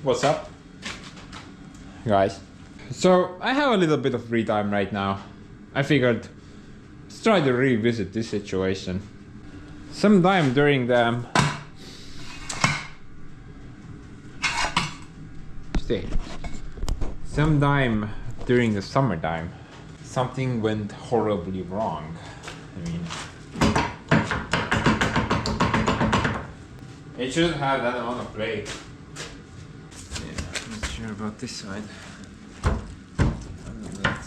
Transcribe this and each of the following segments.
What's up, guys? So I have a little bit of free time right now. I figured let's try to revisit this situation. Sometime during the summertime, something went horribly wrong. I mean, it shouldn't have that amount of play. Yeah, I'm not sure about this side.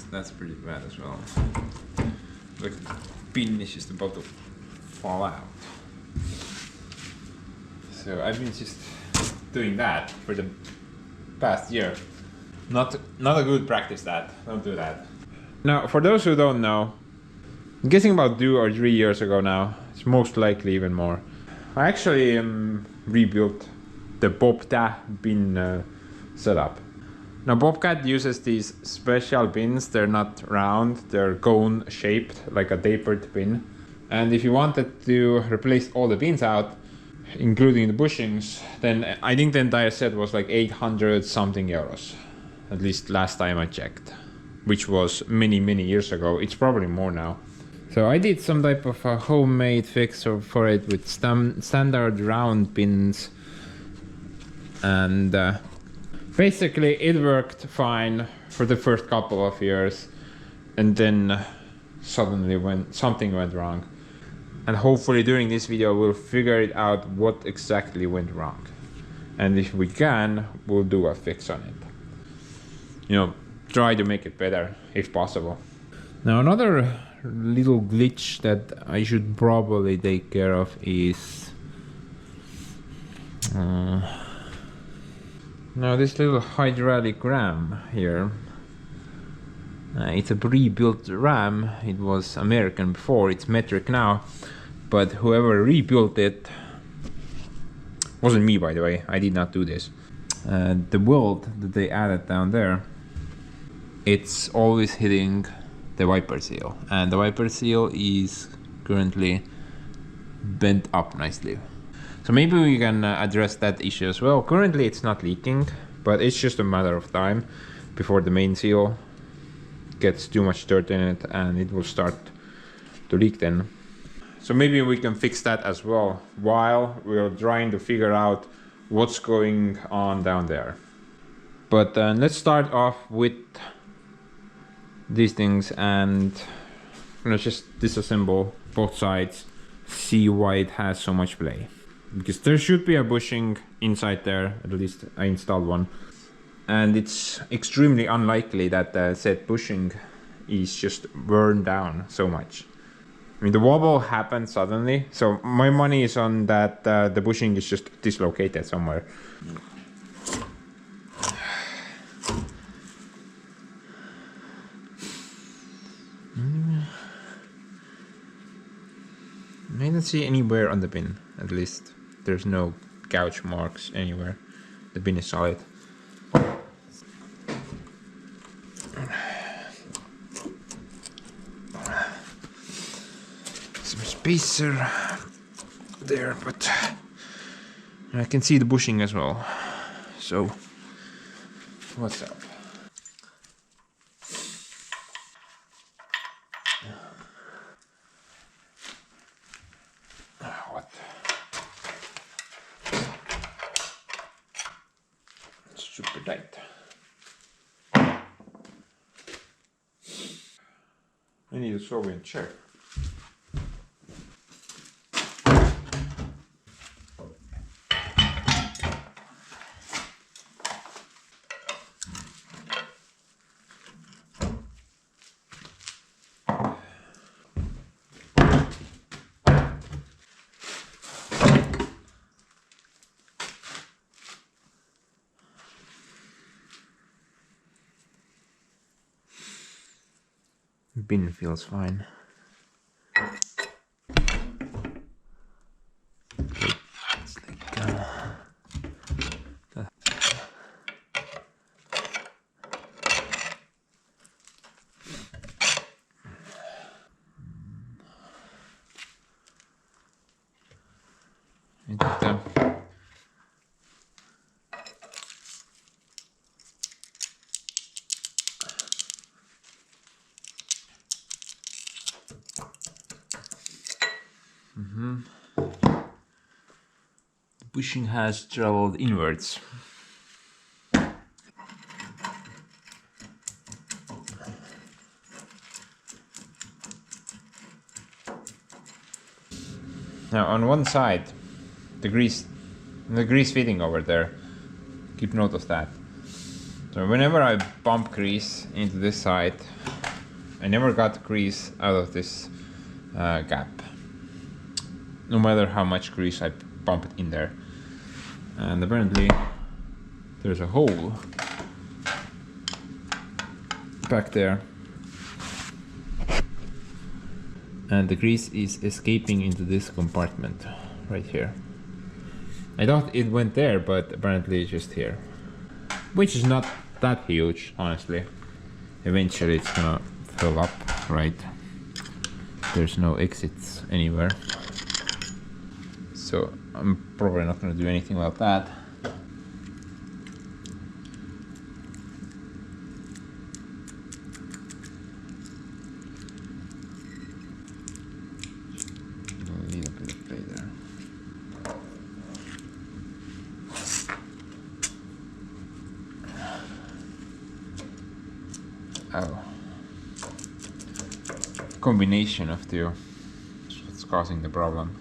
That's pretty bad as well. Like the pin is just about to fall out. So I've been just doing that for the past year. Not a good practice, that. Don't do that. Now, for those who don't know, I'm guessing about 2 or 3 years ago now. It's most likely even more. I actually rebuilt the Bob-Tach bin setup. Now Bobcat uses these special bins. They're not round, they're cone shaped, like a tapered bin. And if you wanted to replace all the bins out, including the bushings, then I think the entire set was like 800 something euros. At least last time I checked, which was many years ago. It's probably more now. So I did some type of a homemade fix for it with standard round pins, and basically it worked fine for the first couple of years, and then suddenly something went wrong. And hopefully during this video we'll figure it out what exactly went wrong, and if we can, we'll do a fix on it. You know, try to make it better if possible. Now another little glitch that I should probably take care of is now this little hydraulic ram here. It's a pre-built ram. It was American before, it's metric now, but whoever rebuilt it wasn't me, by the way. I did not do this. The weld that they added down there, it's always hitting the wiper seal, and the wiper seal is currently bent up nicely. So maybe we can address that issue as well. Currently it's not leaking, but it's just a matter of time before the main seal gets too much dirt in it and it will start to leak then. So maybe we can fix that as well while we're trying to figure out what's going on down there. But let's start off with these things, and let's just disassemble both sides, see why it has so much play. Because there should be a bushing inside there, at least I installed one. And it's extremely unlikely that the said bushing is just worn down so much. I mean, the wobble happened suddenly, so my money is on that the bushing is just dislocated somewhere. I don't see any wear on the bin, at least. There's no gouge marks anywhere. The bin is solid. Some spacer there, but I can see the bushing as well. So, what's up? Super tight. I need a Soviet chair. Bin feels fine. It's like The bushing has traveled inwards. Now on one side, the grease fitting over there, keep note of that. So whenever I bump grease into this side, I never got grease out of this gap, no matter how much grease I pump it in there. And apparently there's a hole back there, and the grease is escaping into this compartment right here. I thought it went there, but apparently it's just here, which is not that huge, honestly. Eventually it's gonna fill up, right? There's no exits anywhere, so I'm probably not gonna do anything about that. Oh, combination of two is what's causing the problem.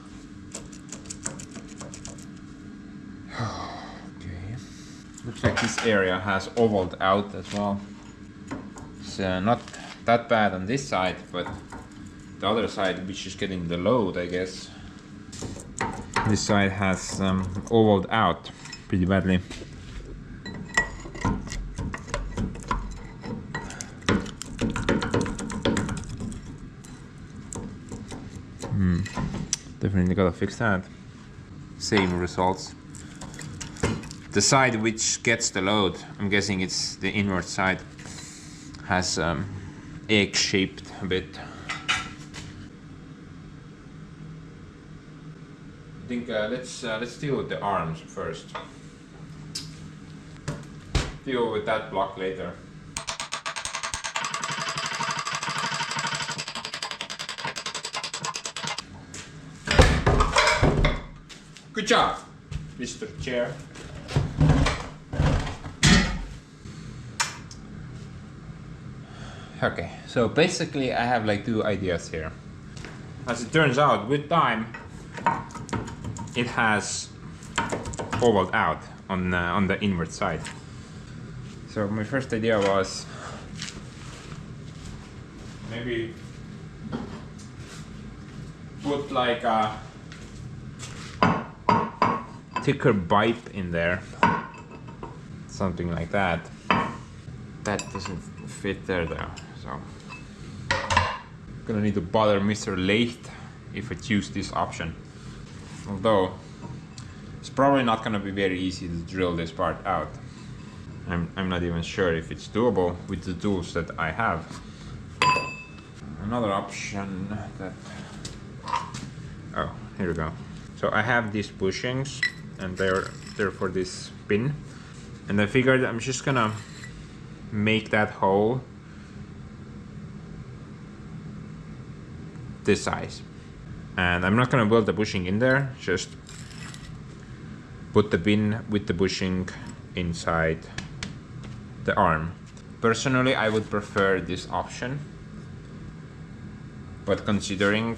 Okay, looks like this area has ovaled out as well. It's not that bad on this side, but the other side, which is getting the load, I guess, this side has ovaled out pretty badly. Definitely gotta fix that. Same results. The side which gets the load, I'm guessing it's the inward side, has egg-shaped a bit. I think let's deal with the arms first. Deal with that block later. Good job, Mr. Chair. Okay, so basically I have like two ideas here. As it turns out, with time, it has ovaled out on the inward side. So my first idea was maybe put like a thicker pipe in there, something like that. That doesn't fit there though, so I'm gonna need to bother Mr. Lathe if I choose this option. Although it's probably not gonna be very easy to drill this part out. I'm not even sure if it's doable with the tools that I have. Another option that, oh, here we go. So I have these bushings, and they're for this pin, and I figured I'm just gonna make that hole this size, and I'm not gonna build the bushing in there, just put the pin with the bushing inside the arm. Personally, I would prefer this option, but considering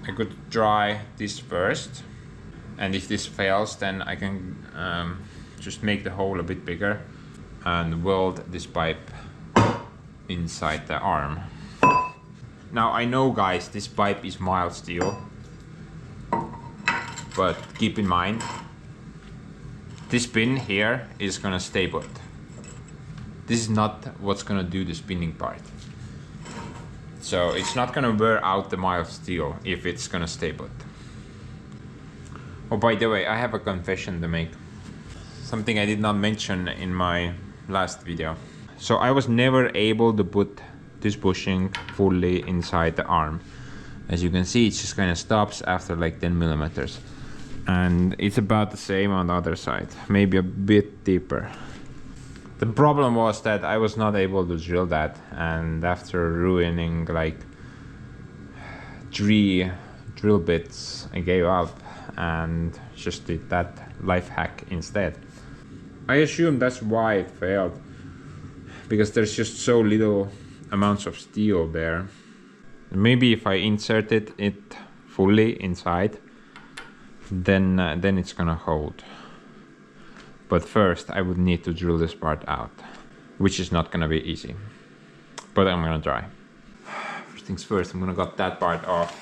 I could try this first, and if this fails, then I can just make the hole a bit bigger and weld this pipe inside the arm. Now I know, guys, this pipe is mild steel, but keep in mind this pin here is gonna stay put. This is not what's gonna do the spinning part. So it's not gonna wear out the mild steel if it's gonna stay put. Oh, by the way, I have a confession to make. Something I did not mention in my last video. So I was never able to put this bushing fully inside the arm. As you can see, it just kind of stops after like 10 millimeters. And it's about the same on the other side, maybe a bit deeper. The problem was that I was not able to drill that, and after ruining like 3 drill bits, I gave up and just did that life hack instead. I assume that's why it failed, because there's just so little amounts of steel there. Maybe if I inserted it fully inside, then it's gonna hold. But first I would need to drill this part out, which is not gonna be easy, but I'm gonna try. First things first, I'm gonna cut that part off.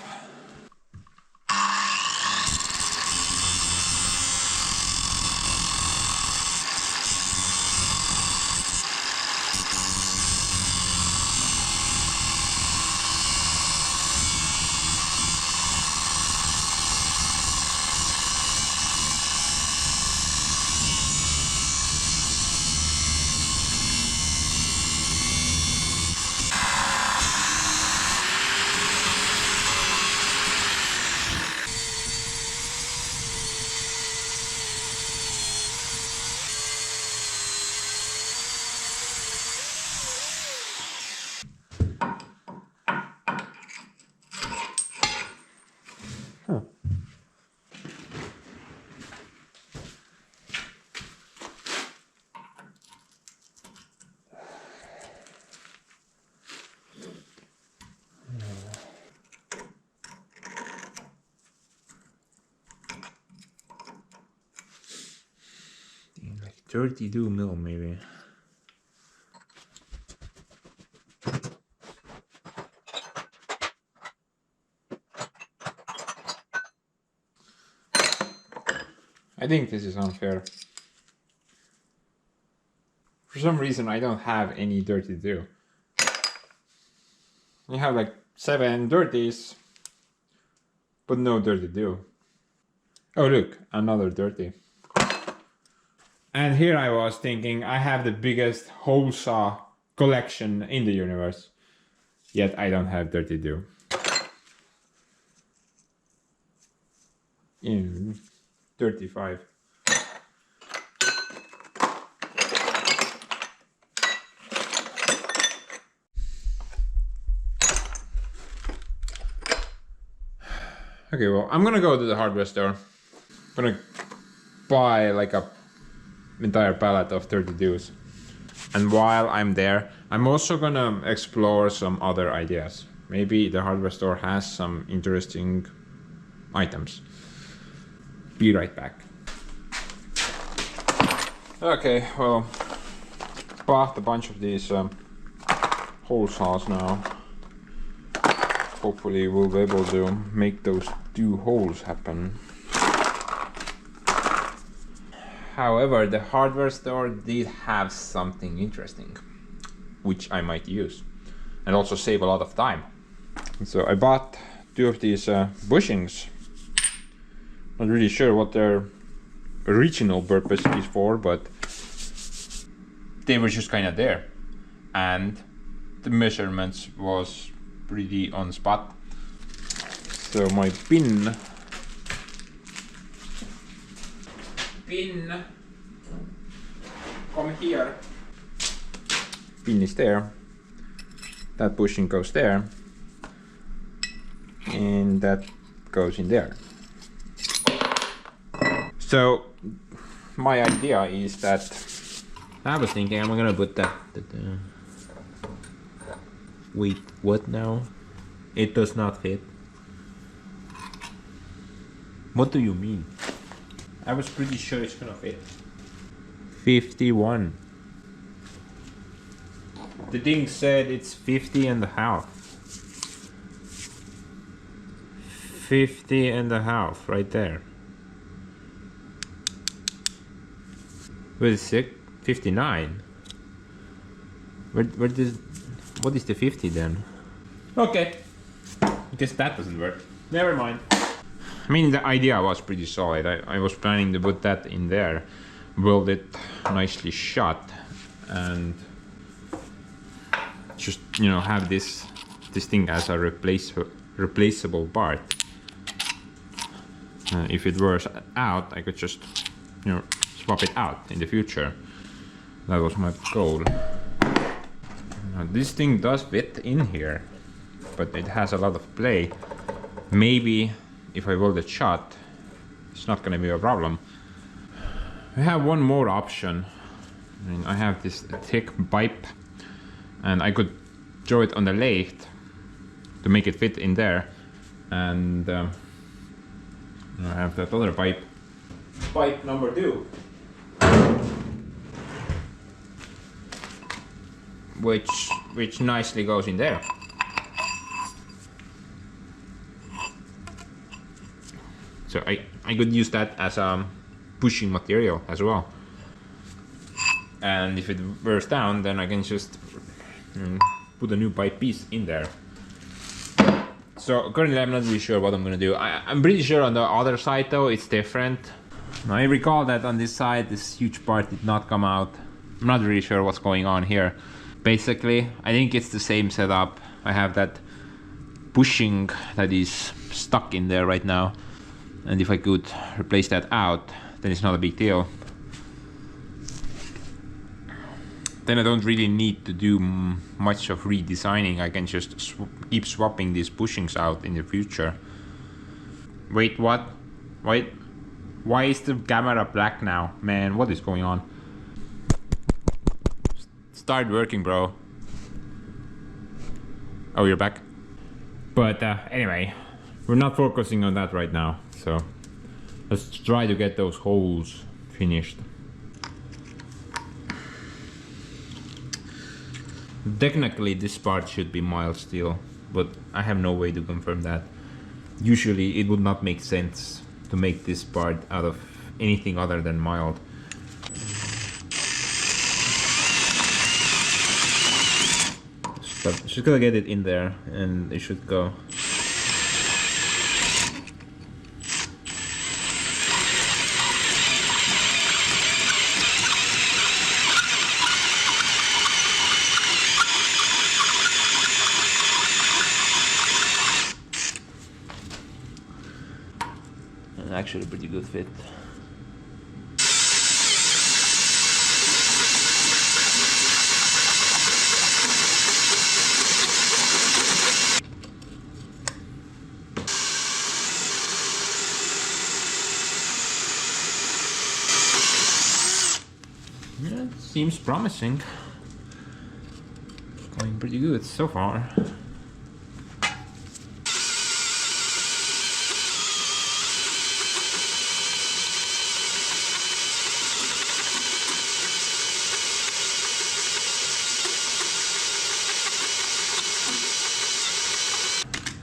Like 32 mil maybe. I think this is unfair. For some reason I don't have any 32. I have like 7 30s, but no 32. Oh look, another 30. And here I was thinking I have the biggest hole saw collection in the universe, yet I don't have 32. 35. Okay, well, I'm gonna go to the hardware store. I'm gonna buy like a entire pallet of 32s. And while I'm there, I'm also gonna explore some other ideas. Maybe the hardware store has some interesting items. Be right back. Okay, well, bought a bunch of these hole saws now. Hopefully we'll be able to make those 2 holes happen. However, the hardware store did have something interesting, which I might use, and also save a lot of time. So I bought 2 of these bushings. Not really sure what their original purpose is for, but they were just kind of there, and the measurements was pretty on spot. So my pin come here. Pin is there. That bushing goes there, and that goes in there. So my idea is that I was thinking I'm gonna put that wait, what now? It does not fit. What do you mean? I was pretty sure it's gonna fit. 51. The thing said it's 50 and a half. 50 and a half right there. Wait a sec, 59. Where does, what is the 50 then? Okay, I guess that doesn't work. Never mind. I mean, the idea was pretty solid. I was planning to put that in there, weld it nicely shut, and just, you know, have this thing as a replaceable part. If it wears out, I could just, you know, swap it out in the future. That was my goal. Now, this thing does fit in here, but it has a lot of play. Maybe if I weld it shut, it's not gonna be a problem. I have one more option. I mean, I have this thick pipe, and I could throw it on the lathe to make it fit in there. And I have that other pipe number 2, which nicely goes in there. So I could use that as a bushing material as well. And if it wears down, then I can just put a new pipe piece in there. So currently I'm not really sure what I'm gonna do. I'm pretty sure on the other side though it's different. Now, I recall that on this side this huge part did not come out. I'm not really sure what's going on here. Basically, I think it's the same setup. I have that bushing that is stuck in there right now. And if I could replace that out, then it's not a big deal. Then I don't really need to do much of redesigning. I can just keep swapping these bushings out in the future. Wait, what? Wait, why is the camera black now? Man, what is going on? Start working, bro. Oh, you're back? But anyway, we're not focusing on that right now. So let's try to get those holes finished. Technically this part should be mild steel, but I have no way to confirm that. Usually it would not make sense to make this part out of anything other than mild. Just gonna get it in there and it should go. Actually a pretty good fit. Yeah, it seems promising. Going pretty good so far.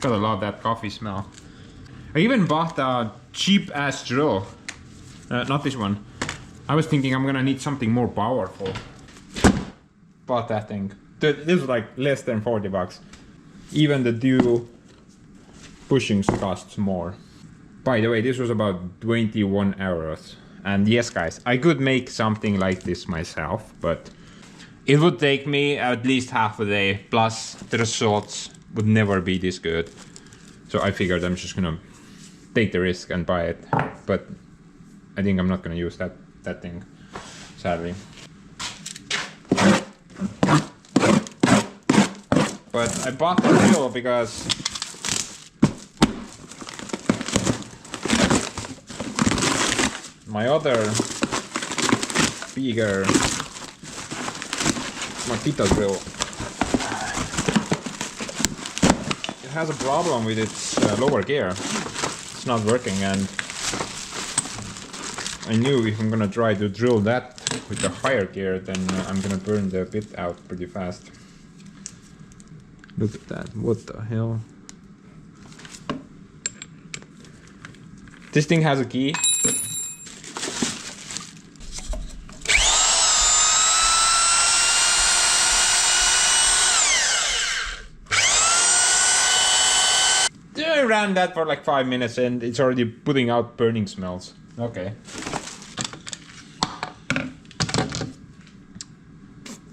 Gotta love that coffee smell. I even bought a cheap ass drill. Not this one. I was thinking I'm gonna need something more powerful. Bought that thing. This was like less than 40 bucks. Even the dual bushings costs more. By the way, this was about 21 euros. And yes guys, I could make something like this myself, but it would take me at least half a day, plus the results would never be this good. So I figured I'm just gonna take the risk and buy it. But I think I'm not gonna use that thing, sadly. But I bought the drill because my other bigger Makita drill, it has a problem with its lower gear. It's not working, and I knew if I'm gonna try to drill that with the higher gear, then I'm gonna burn the bit out pretty fast. Look at that, what the hell? This thing has a key. I ran that for like 5 minutes and it's already putting out burning smells. Okay.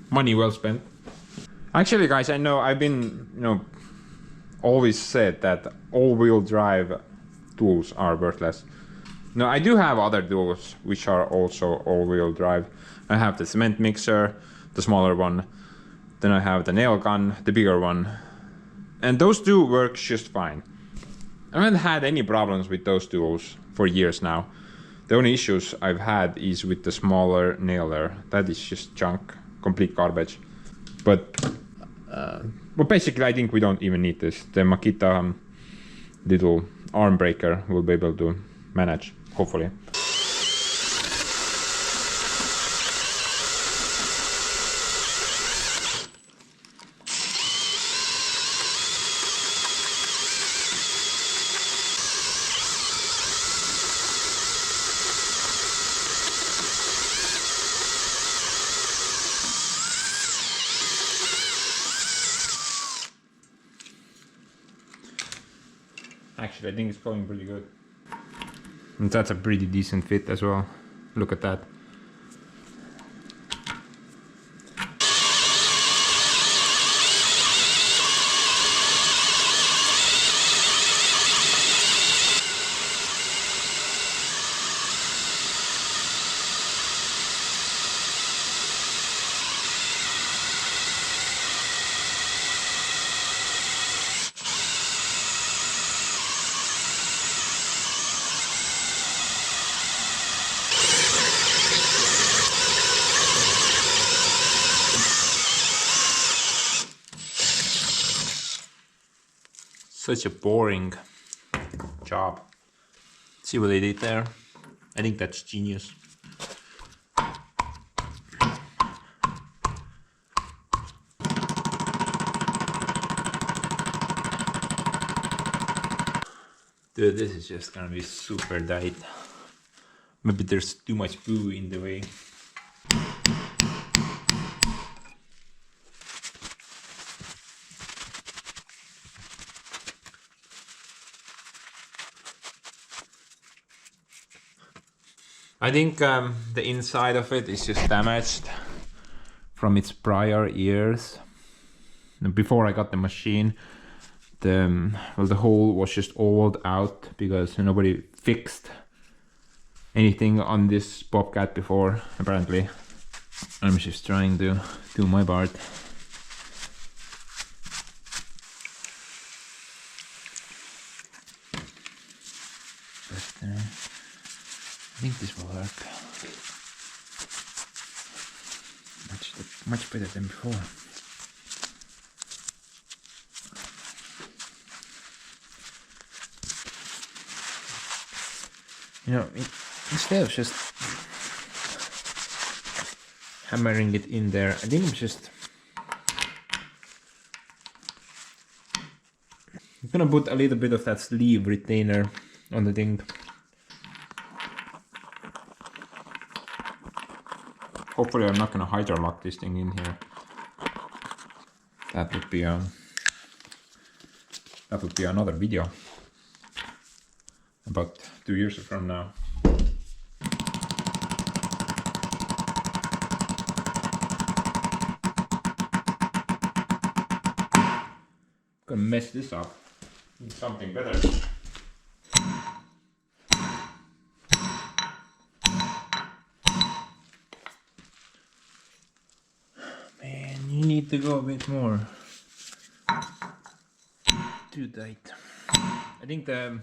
Money well spent. Actually guys, I know I've been, always said that all-wheel drive tools are worthless. No, I do have other tools which are also all-wheel drive. I have the cement mixer, the smaller one. Then I have the nail gun, the bigger one. And those two work just fine. I haven't had any problems with those tools for years now. The only issues I've had is with the smaller nailer. That is just junk, complete garbage. But basically I think we don't even need this. The Makita little arm breaker will be able to manage, hopefully. Actually, I think it's going pretty good. And that's a pretty decent fit as well. Look at that. Such a boring job. See what they did there? I think that's genius. Dude, this is just gonna be super tight. Maybe there's too much poo in the way. I think the inside of it is just damaged from its prior years. Before I got the machine, the hole was just oiled out because nobody fixed anything on this Bobcat before, apparently. I'm just trying to do my part. But I think this will work much better than before. You know, instead of just hammering it in there, I think I'm gonna put a little bit of that sleeve retainer on the thing. Hopefully I'm not gonna hydrolock this thing in here. That would be another video. About 2 years from now. Gonna mess this up. Need something better. Man, you need to go a bit more. Too tight. I think the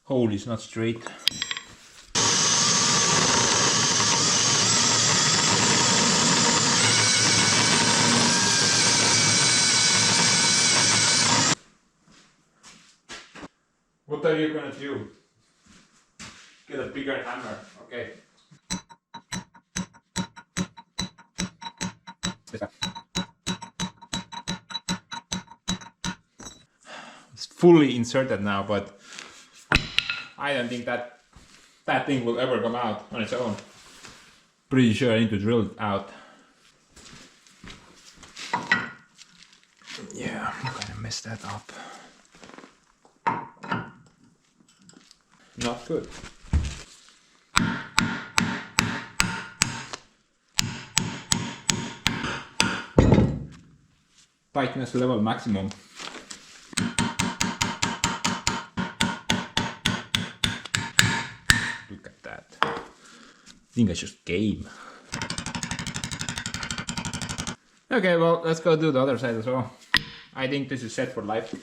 hole is not straight. What are you gonna do? Get a bigger hammer, okay. It's fully inserted now, but I don't think that thing will ever come out on its own. Pretty sure I need to drill it out. Yeah, I'm gonna mess that up. Not good. Tightness level maximum. think I just game. Okay, well, let's go do the other side as well. I think this is set for life.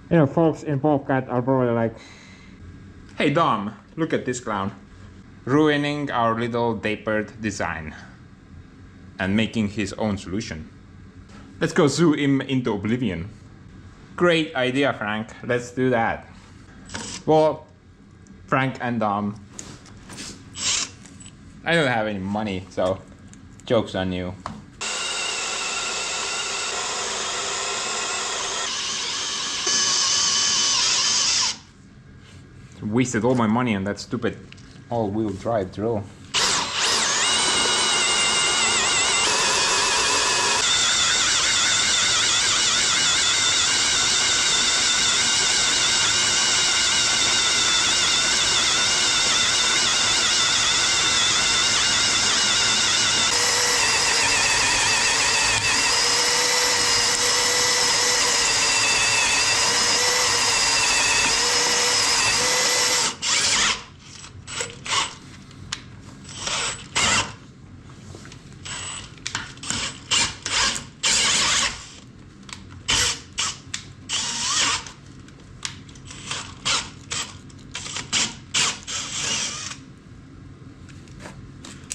You know, folks in Bobcat are probably like, hey Dom, look at this clown. Ruining our little tapered design. And making his own solution. Let's go zoo him into oblivion. Great idea, Frank. Let's do that. Well, Frank and Dom, I don't have any money, so joke's on you. Wasted all my money on that stupid all-wheel drive drill.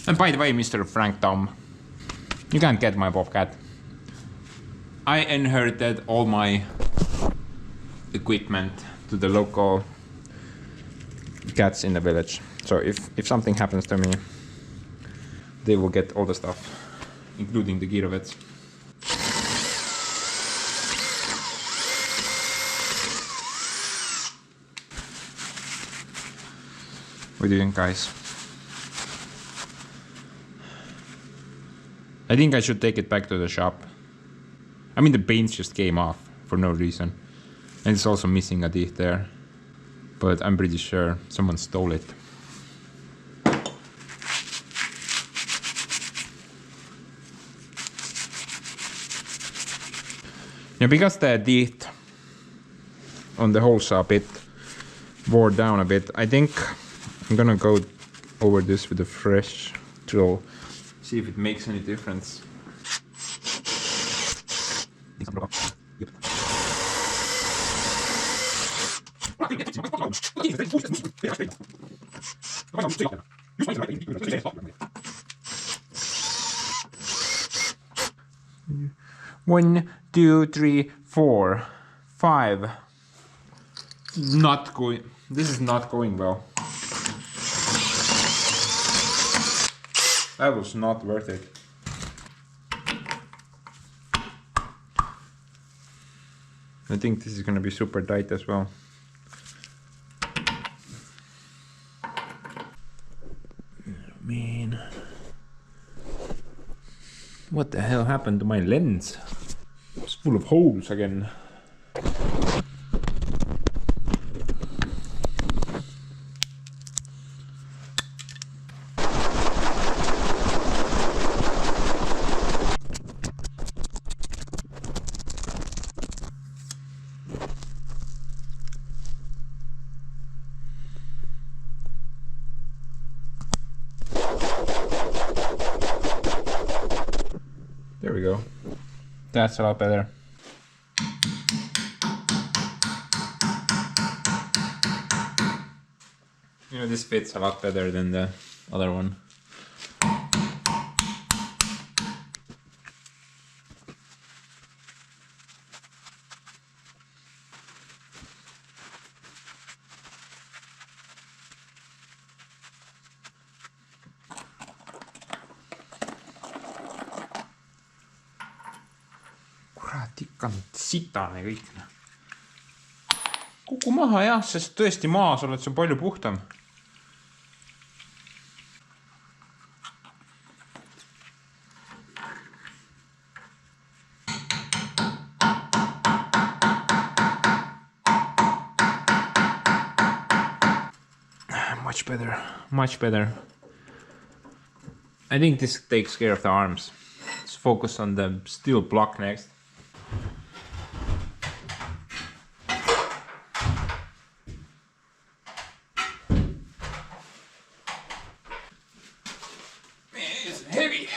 And by the way, Mr. Frank Tom, you can't get my Bobcat. I inherited all my equipment to the local cats in the village. So if something happens to me, they will get all the stuff, including the Girovets. What do you think, guys? I think I should take it back to the shop. I mean, the paint just came off for no reason. And it's also missing a teeth there. But I'm pretty sure someone stole it. Yeah, because the teeth on the holes are a bit wore down a bit, I think I'm gonna go over this with a fresh drill. See if it makes any difference. One, two, three, four, five. Not going. This is not going well. That was not worth it. I think this is gonna be super tight as well. Man, what the hell happened to my lens? It's full of holes again. There we go. That's a lot better. You know, this fits a lot better than the other one. Kurat, ikka sitane kõik. Kuku maha jah, sest tõesti maas oled sa palju puhtam. Much better, much better. I think this takes care of the arms. Let's focus on the steel block next. It's heavy.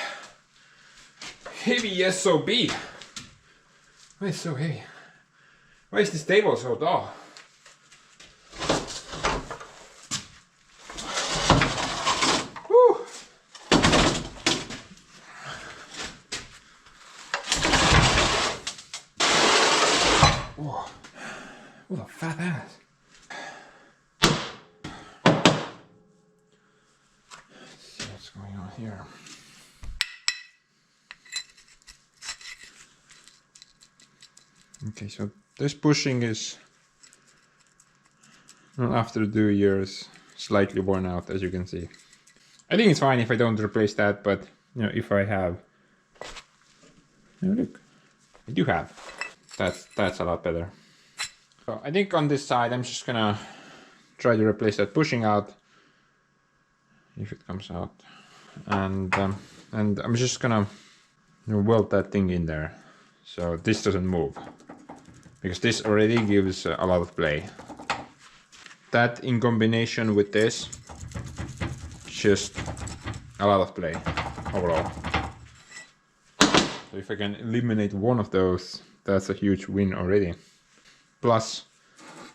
Heavy SOB. Why is it so heavy? Why is this table so tall? What a fat ass. Let's see what's going on here. Okay, so this bushing is, well, after 2 years, slightly worn out, as you can see. I think it's fine if I don't replace that, but you know, if I have, oh, look, I do have. That's a lot better. So I think on this side, I'm just gonna try to replace that bushing out, if it comes out, and I'm just gonna, you know, weld that thing in there, so this doesn't move, because this already gives a lot of play. That in combination with this, just a lot of play overall. So if I can eliminate one of those, that's a huge win already. Plus,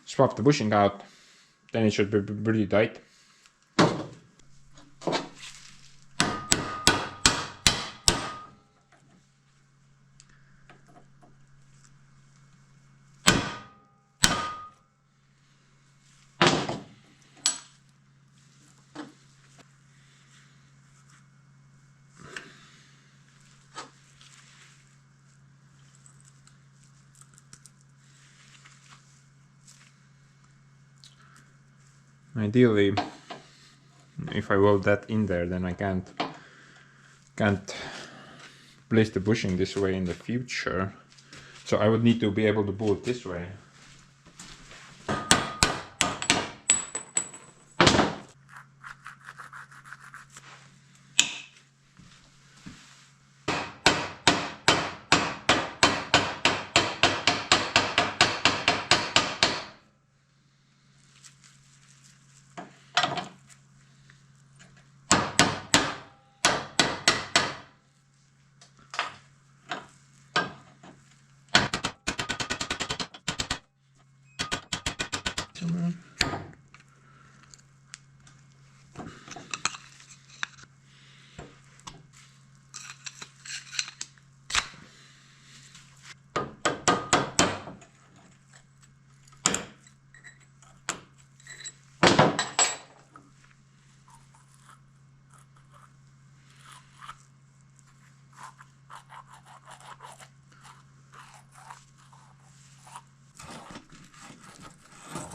swap the bushing out, then it should be pretty tight. Ideally, if I weld that in there, then I can't place the bushing this way in the future. So I would need to be able to pull it this way.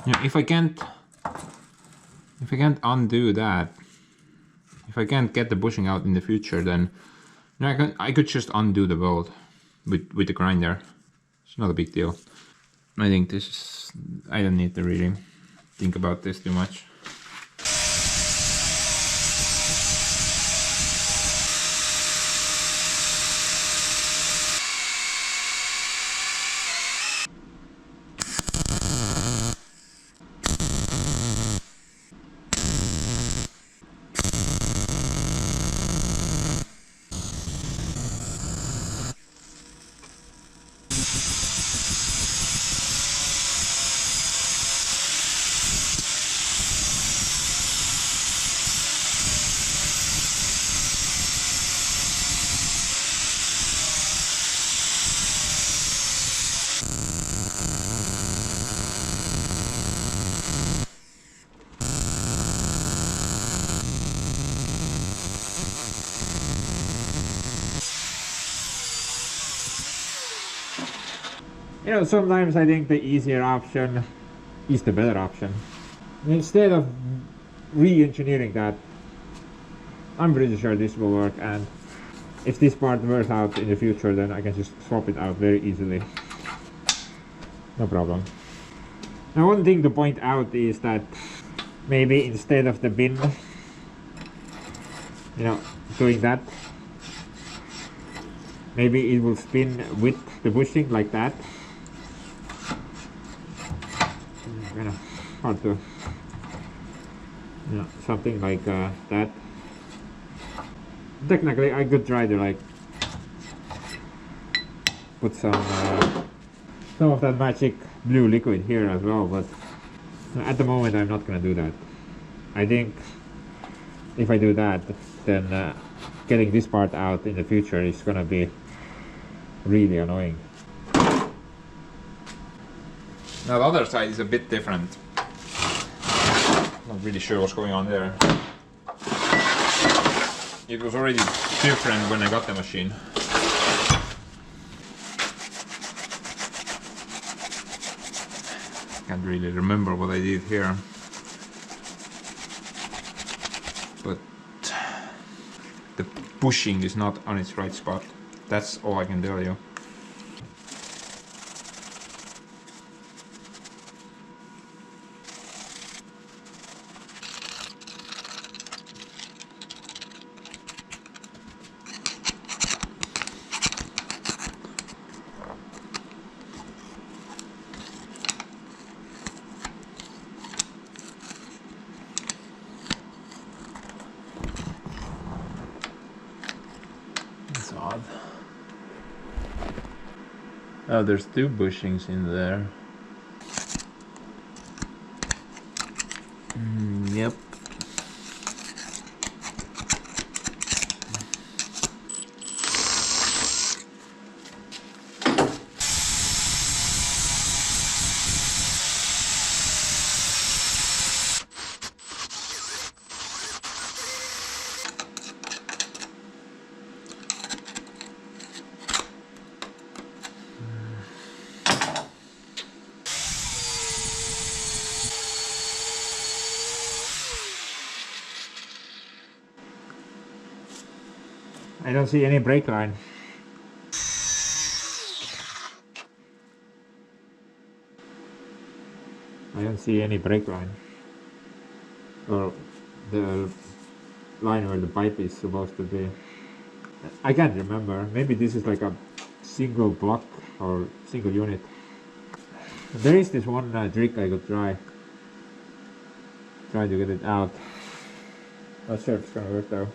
Yeah, if I can't undo that, if I can't get the bushing out in the future, then you know, I could just undo the weld with the grinder. It's not a big deal. I think this is, I don't need to really think about this too much. You know, sometimes I think the easier option is the better option. Instead of re-engineering that, I'm pretty sure this will work, and if this part wears out in the future, then I can just swap it out very easily. No problem. Now, one thing to point out is that maybe instead of the bin, you know, doing that, maybe it will spin with the bushing like that. Kind of hard to, you know, something like that. Technically, I could try to like put some of that magic blue liquid here as well, but at the moment I'm not gonna do that. I think if I do that, then getting this part out in the future is gonna be really annoying. Now the other side is a bit different. Not really sure what's going on there. It was already different when I got the machine. Can't really remember what I did here. But the bushing is not on its right spot. That's all I can tell you. That's odd. Oh, there's two bushings in there. Yep. I don't see any brake line. I don't see any brake line. Or the line where the pipe is supposed to be. I can't remember. Maybe this is like a single block or single unit. There is this one trick I could try to get it out. Not sure if it's gonna work though.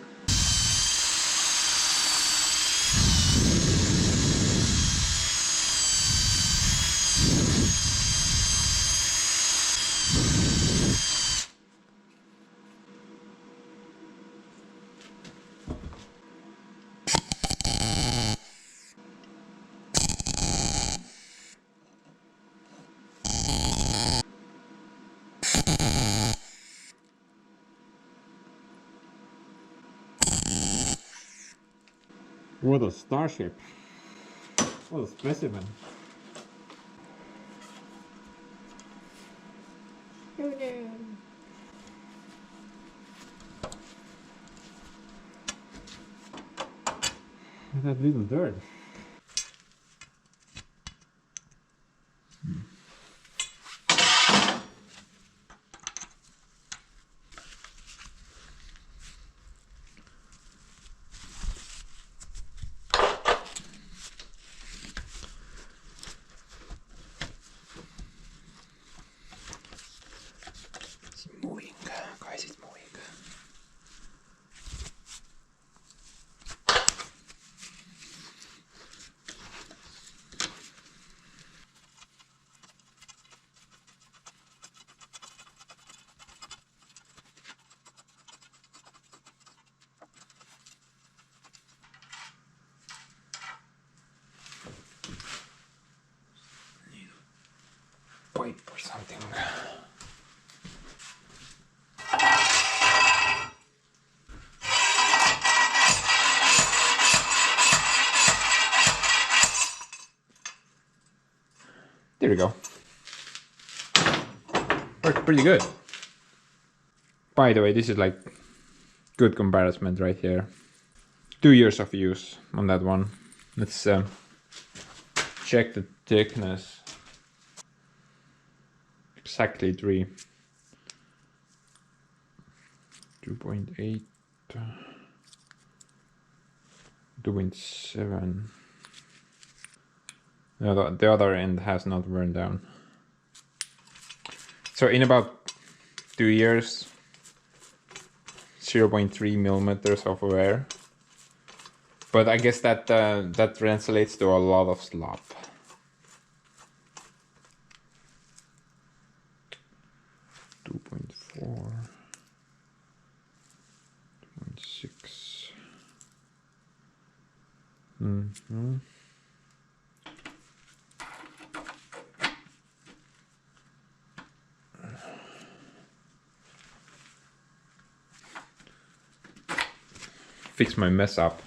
What a starship. What a specimen. Oh no. That little dirt. It's moving, guys, it's moving. Pipe or something. Here we go. Worked pretty good. By the way, this is like good comparison right here. 2 years of use on that one. Let's check the thickness. Exactly 3. 2.8. 2.7. No, the other end has not worn down. So in about 2 years, 0.3 millimeters of wear. But I guess that that translates to a lot of slop. Two 2.4, 2.6. Fix my mess up.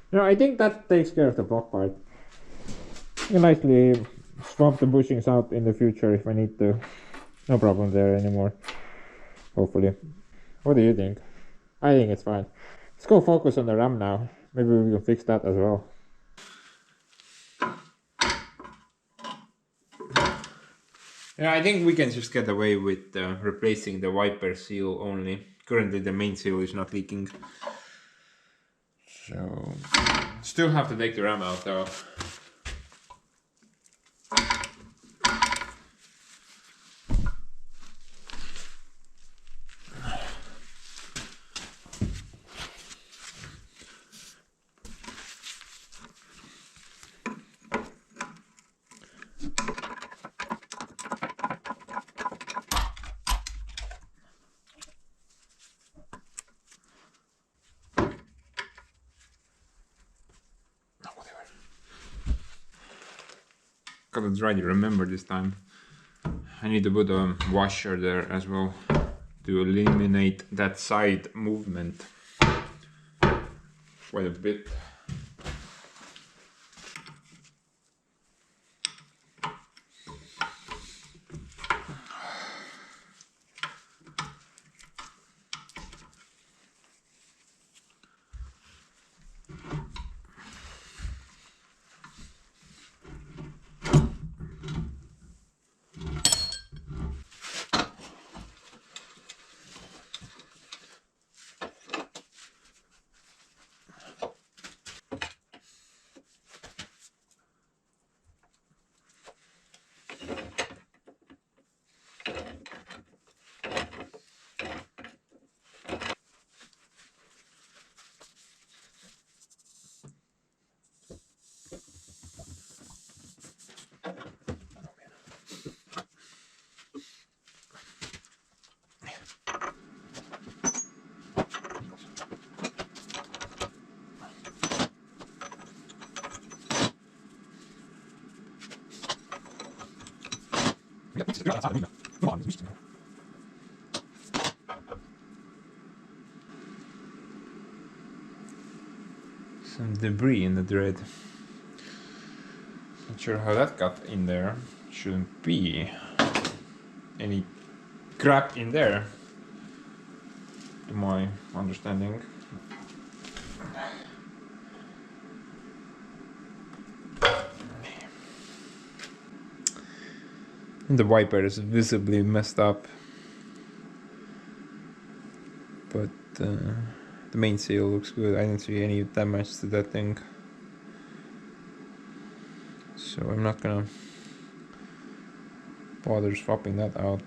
No, I think that takes care of the block part. You can nicely swap the bushings out in the future if I need to. No problem there anymore. Hopefully. What do you think? I think it's fine. Let's go focus on the RAM now. Maybe we can fix that as well. Yeah, I think we can just get away with replacing the wiper seal only. Currently the main seal is not leaking. So, still have to take the RAM out though. Gotta try to remember this time. I need to put a washer there as well to eliminate that side movement quite a bit. Some debris in the thread. Not sure how that got in there. Shouldn't be any crap in there, to my understanding. And the wiper is visibly messed up, but the main seal looks good. I didn't see any damage to that thing, so I'm not gonna bother swapping that out.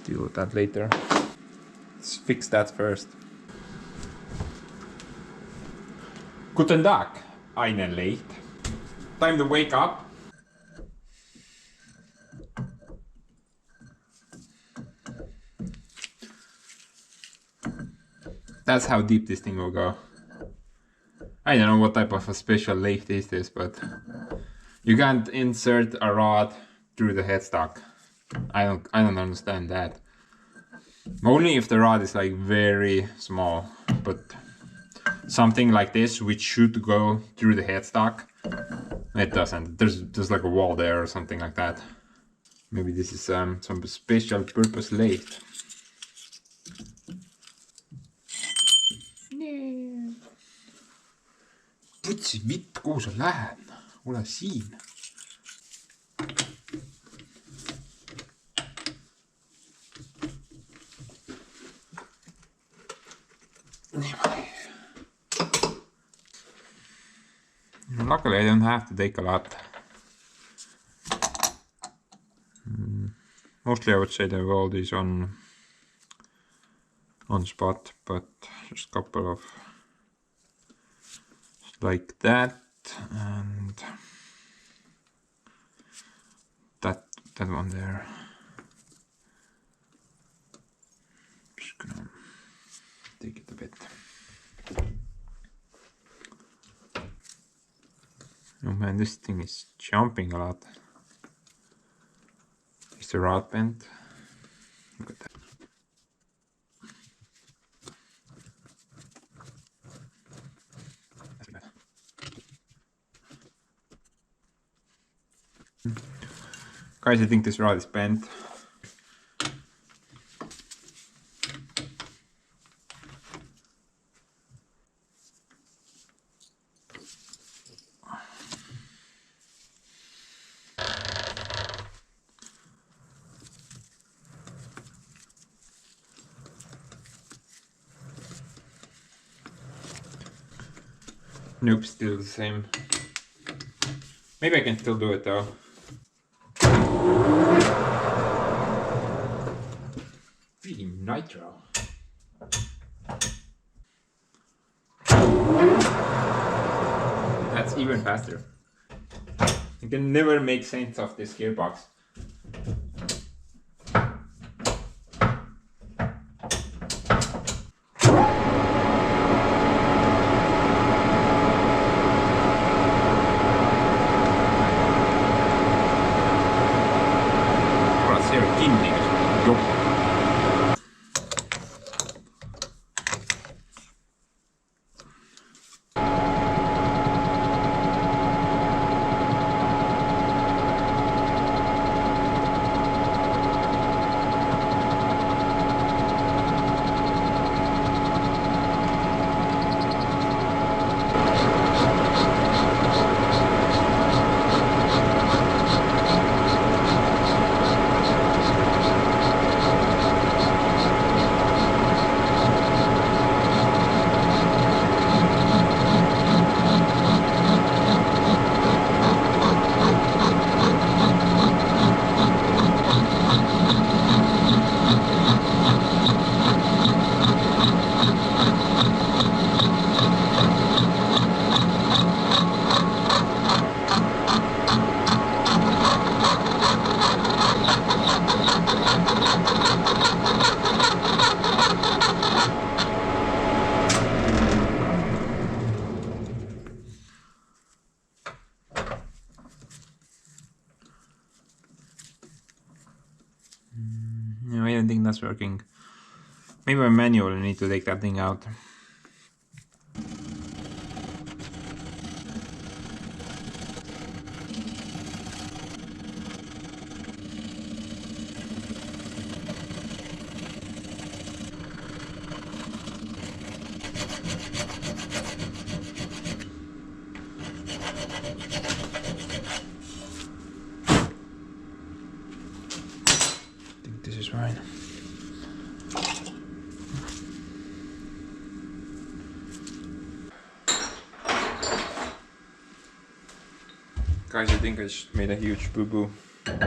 Deal with that later. Let's fix that first. Guten Tag, einen late. Time to wake up. That's how deep this thing will go. I don't know what type of a special lathe is this, but you can't insert a rod through the headstock. I don't understand that. Only if the rod is like very small, but something like this, which should go through the headstock, it doesn't. There's like a wall there or something like that. Maybe this is some special purpose lathe. Putsi vitt, kuhu sa lähed? Ole siin. Luckily I don't have to take a lot. Mostly I would say the weld is on spot, but just a couple of like that and that one there. Just gonna take it a bit. Oh man, this thing is jumping a lot. Is the rod bent? Look at that. Guys, I think this rod is bent. Nope, still the same. Maybe I can still do it though. Feeding nitro. That's even faster. You can never make sense of this gearbox. No, I don't think that's working. Maybe by manual I need to take that thing out. This is right. Guys, I think I just made a huge boo-boo. Right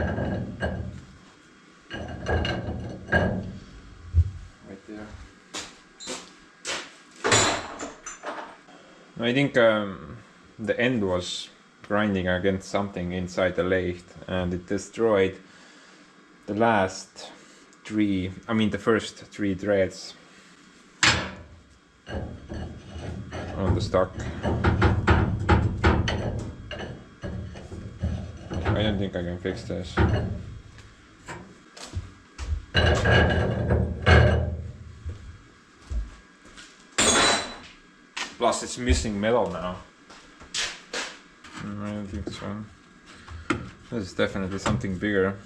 there. I think the end was grinding against something inside the lathe, and it destroyed the last three, the first three threads on the stock. I don't think I can fix this. Plus it's missing metal now. I don't think so. This is definitely something bigger.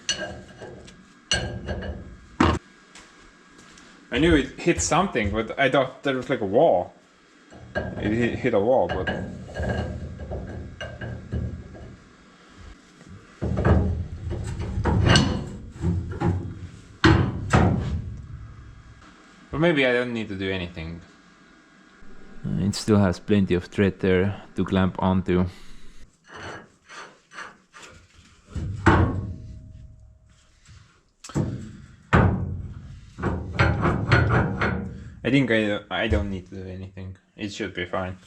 I knew it hit something, but I thought there was like a wall. It hit a wall, but... But maybe I don't need to do anything. It still has plenty of thread there to clamp onto. I think I don't need to do anything. It should be fine.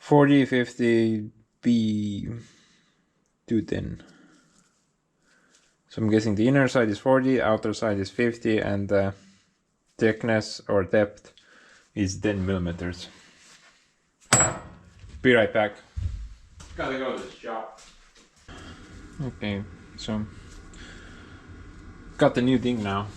$40, $50, B 210. So I'm guessing the inner side is 40, outer side is 50, and the thickness or depth is 10 millimeters. Be right back. Gotta go to the shop. Okay, so got the new thing now.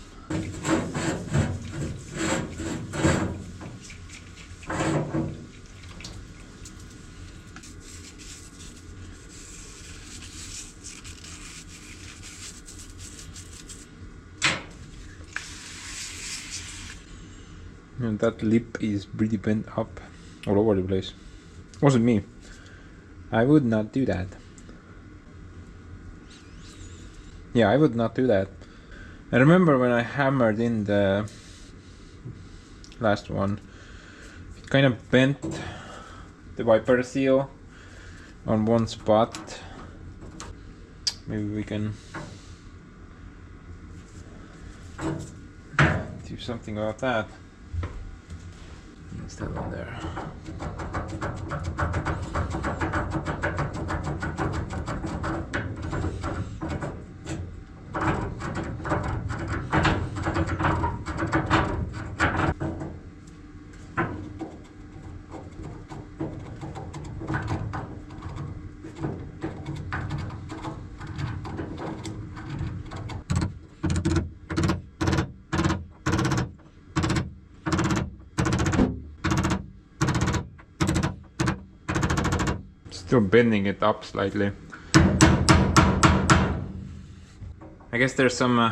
And that lip is pretty bent up all over the place. Wasn't me. I would not do that. Yeah, I would not do that. I remember when I hammered in the last one, it kind of bent the wiper seal on one spot. Maybe we can do something about that. It's that one there. Still bending it up slightly. I guess there's some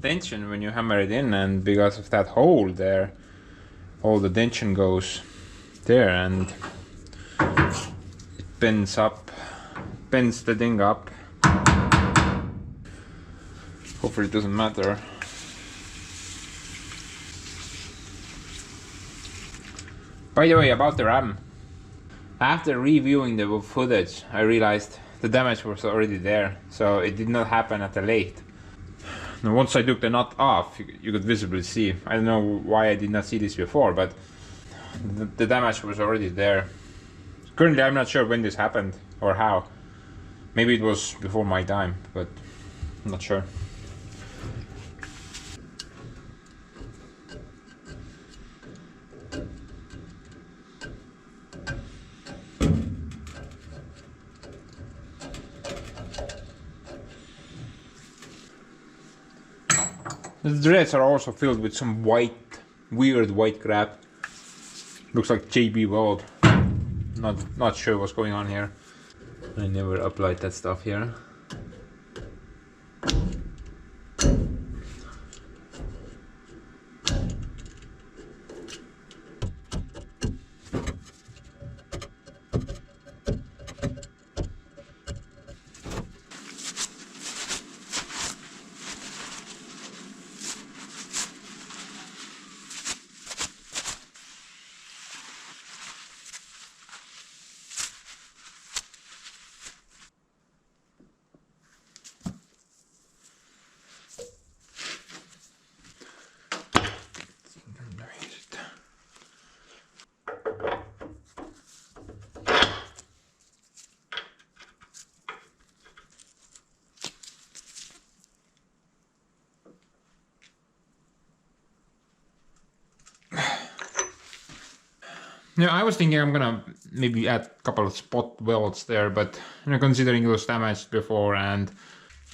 tension when you hammer it in, and because of that hole there, all the tension goes there and it bends the thing up. Hopefully it doesn't matter. By the way, about the RAM. After reviewing the footage, I realized the damage was already there, so it did not happen at the lathe. Now once I took the nut off, you could visibly see. I don't know why I did not see this before, but the damage was already there. Currently I'm not sure when this happened or how. Maybe it was before my time, but I'm not sure. The threads are also filled with some weird white crap. Looks like JB Weld. Not sure what's going on here. I never applied that stuff here. Yeah, I was thinking I'm gonna maybe add a couple of spot welds there, but you know, considering it was damaged before and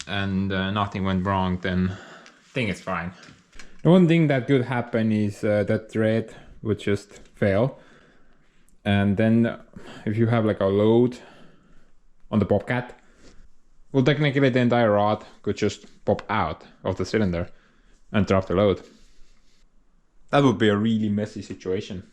nothing went wrong, then I think it's fine. The one thing that could happen is that thread would just fail, and then if you have like a load on the Bobcat, well, technically the entire rod could just pop out of the cylinder and drop the load. That would be a really messy situation.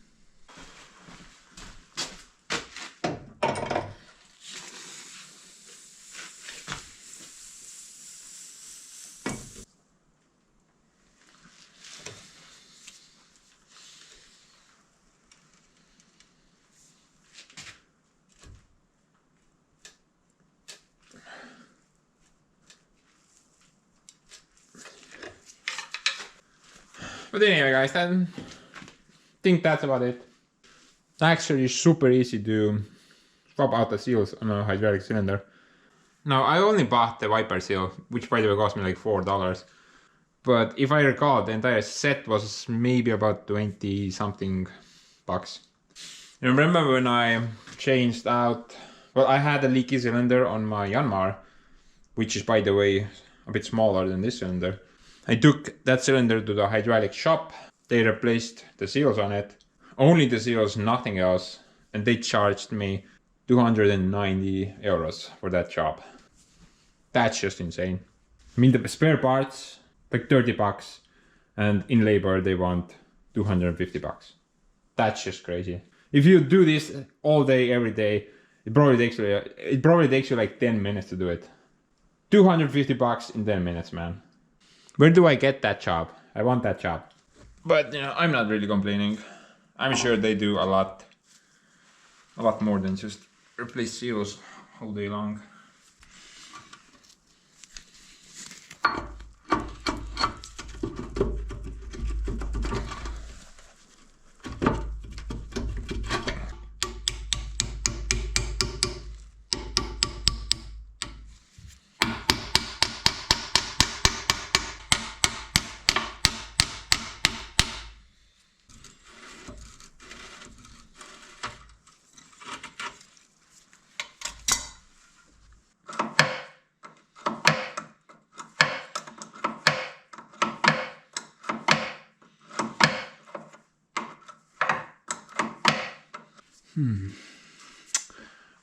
But anyway, guys, I think that's about it. Actually, super easy to swap out the seals on a hydraulic cylinder. Now, I only bought the wiper seal, which by the way cost me like $4. But if I recall, the entire set was maybe about 20 something bucks. You remember when I changed out, well, I had a leaky cylinder on my Yanmar, which is by the way a bit smaller than this cylinder. I took that cylinder to the hydraulic shop. They replaced the seals on it, only the seals, nothing else, and they charged me 290 euros for that job. That's just insane. I mean, the spare parts like 30 bucks, and in labor they want 250 bucks. That's just crazy. If you do this all day, every day, it probably takes you like 10 minutes to do it. 250 bucks in 10 minutes, man. Where do I get that job? I want that job. But you know, I'm not really complaining. I'm sure they do a lot more than just replace seals all day long.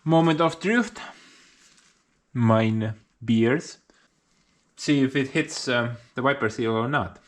Moment of truth. Mine beers. See if it hits the wiper seal or not.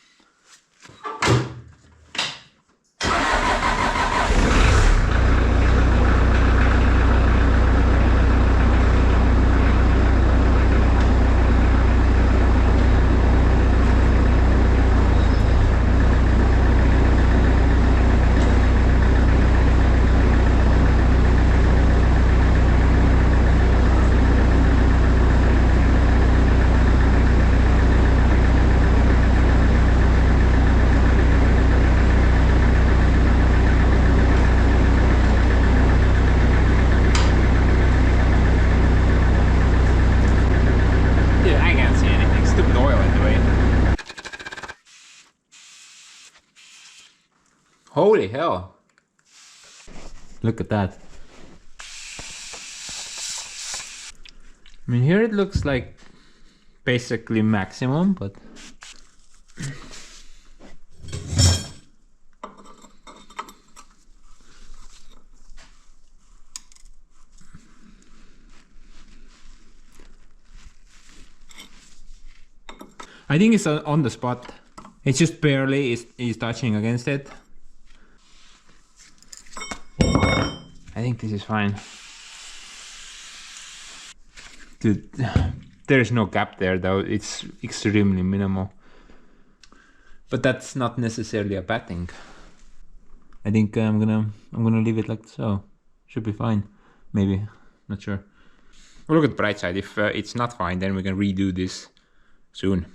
Holy hell. Look at that. I mean, here it looks like basically maximum, but I think it's on the spot. It's just barely is touching against it. I think this is fine. Dude, there's no gap there though. It's extremely minimal. But that's not necessarily a bad thing. I think I'm gonna leave it like so. Should be fine. Maybe. Not sure. We'll look at the bright side. If it's not fine, then we can redo this soon.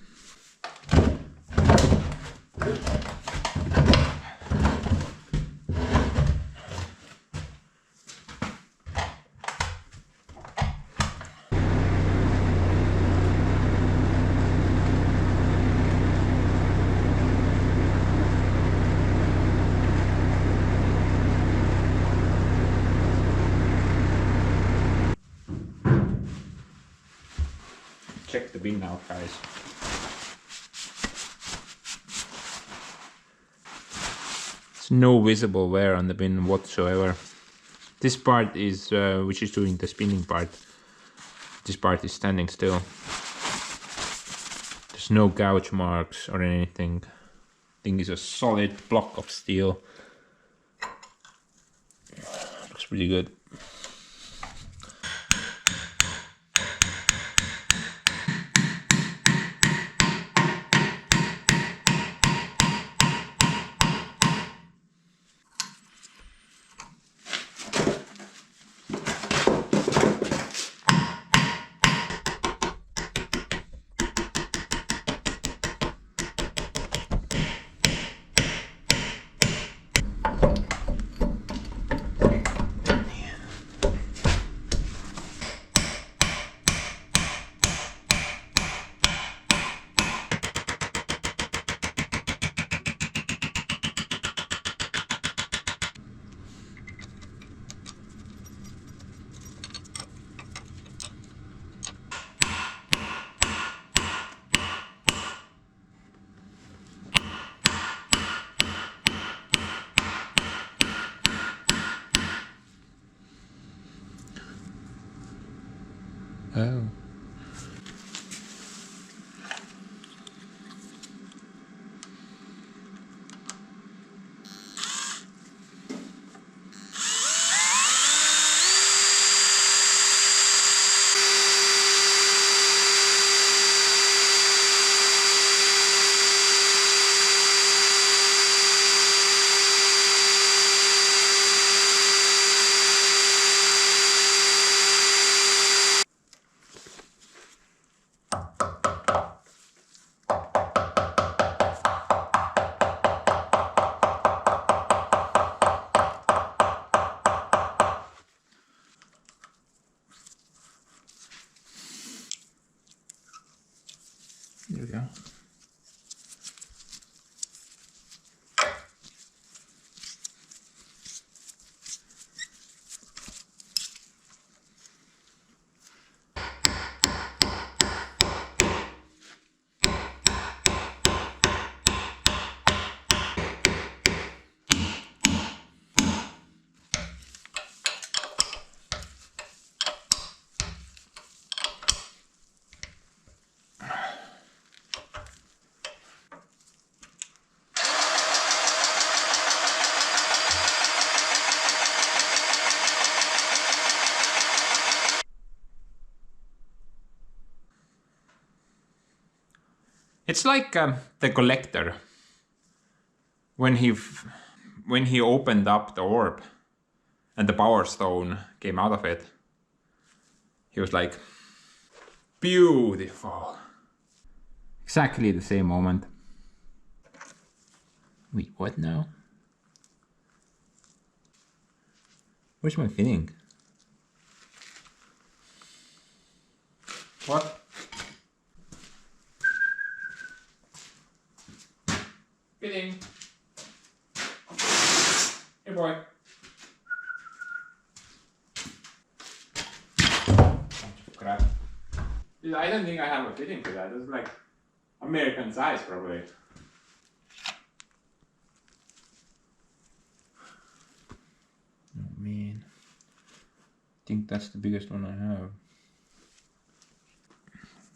check the bin out, guys. There's no visible wear on the bin whatsoever. This part is, which is doing the spinning part, this part is standing still. There's no gouge marks or anything. Thing is a solid block of steel. Looks pretty good. Oh. There we go. It's like the collector when he opened up the orb and the power stone came out of it. He was like, beautiful. Exactly the same moment. Wait, what now? Where's my fitting? What? Fitting. Hey boy. Crap. I don't think I have a fitting for that. It's like American size probably. Oh man. I think that's the biggest one I have.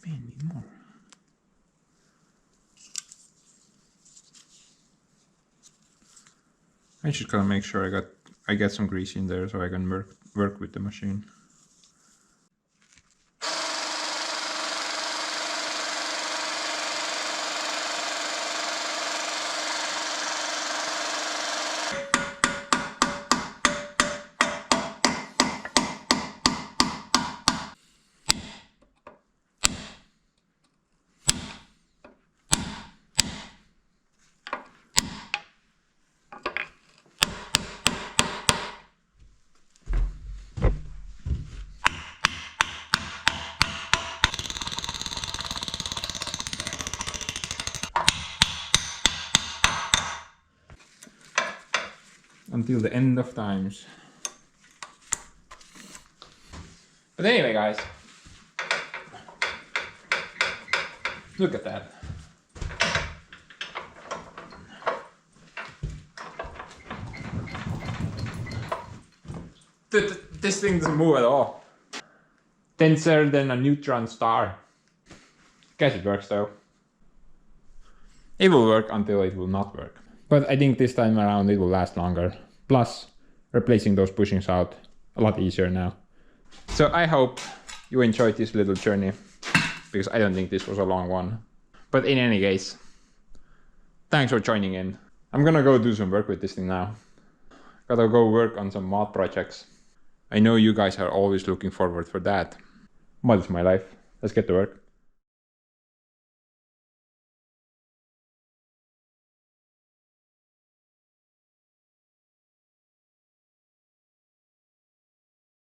Man, need more. I just gotta make sure I get some grease in there so I can work with the machine. Until the end of times. But anyway, guys, Look at that. This thing doesn't move at all. Denser than a neutron star. Guess it works though. It will work until it will not work. But I think this time around it will last longer. Plus, replacing those bushings out a lot easier now. So I hope you enjoyed this little journey, because I don't think this was a long one. But in any case, thanks for joining in. I'm gonna go do some work with this thing now. Gotta go work on some mod projects. I know you guys are always looking forward for that. Mod is my life. Let's get to work.